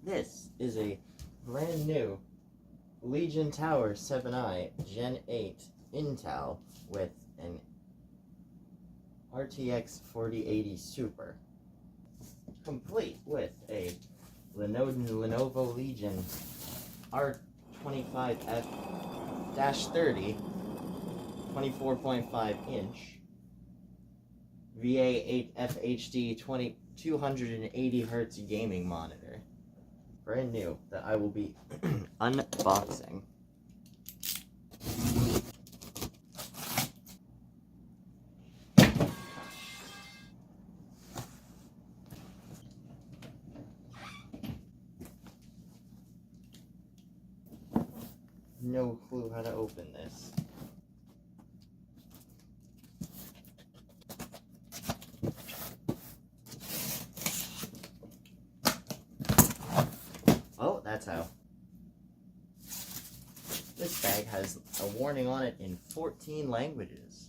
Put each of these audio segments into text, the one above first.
This is a brand new Legion Tower 7i Gen 8 Intel with an RTX 4080 Super, complete with a Lenovo Legion R25F-30 24.5 inch VA8 FHD 280 Hz gaming monitor. Brand new, that I will be unboxing. No clue how to open this. Oh, that's how. This bag has a warning on it in 14 languages.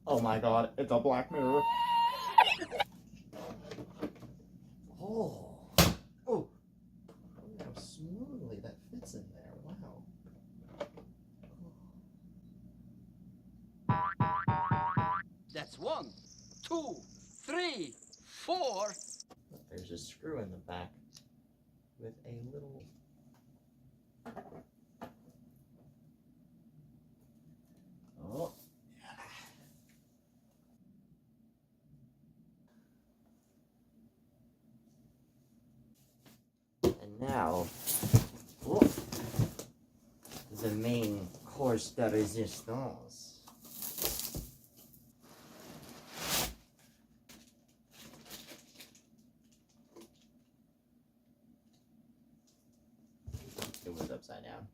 Oh my god, it's a black mirror. Oh. Oh. Look how smoothly that fits in there. Wow. That's 1, 2, 3, 4. There's a screw in the back with a little... Oh. And now, oh, the main course de resistance. It was upside down.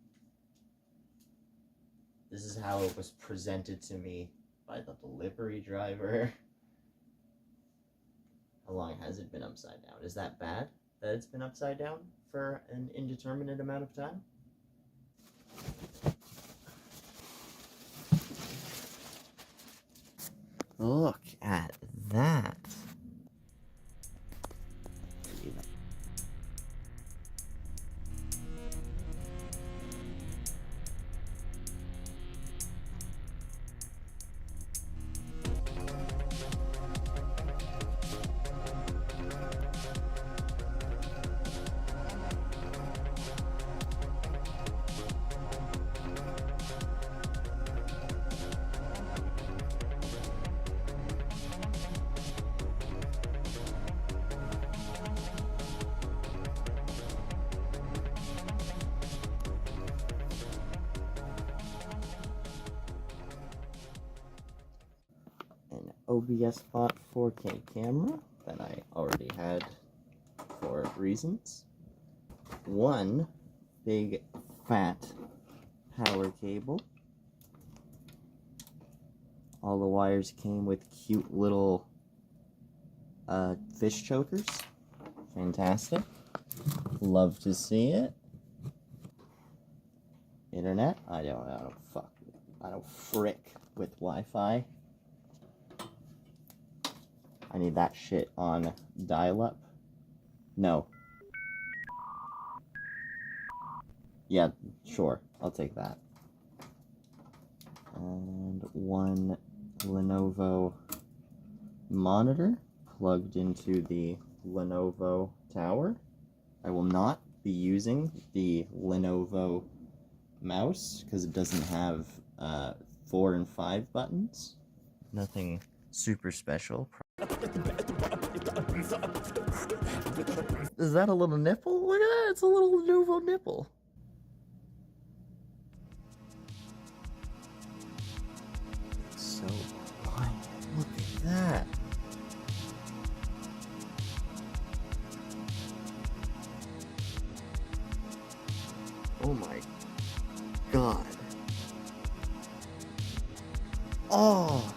This is how it was presented to me by the delivery driver. How long has it been upside down? Is that bad that it's been upside down for an indeterminate amount of time? Look at that. An OBS bot 4K camera that I already had for reasons. One big fat power cable. All the wires came with cute little fish chokers. Fantastic. Love to see it. Internet. I don't frick with Wi-Fi. I need that shit on dial-up. No. Yeah, sure. I'll take that. And one Lenovo monitor plugged into the Lenovo tower. I will not be using the Lenovo mouse because it doesn't have 4 and 5 buttons. Nothing super special. Is that a little nipple? Look at that, it's a little Lenovo nipple. It's so quiet. Look at that. Oh my god. Oh.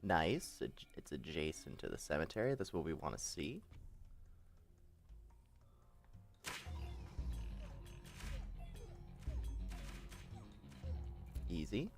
Nice. It's adjacent to the cemetery. That's what we want to see. Easy.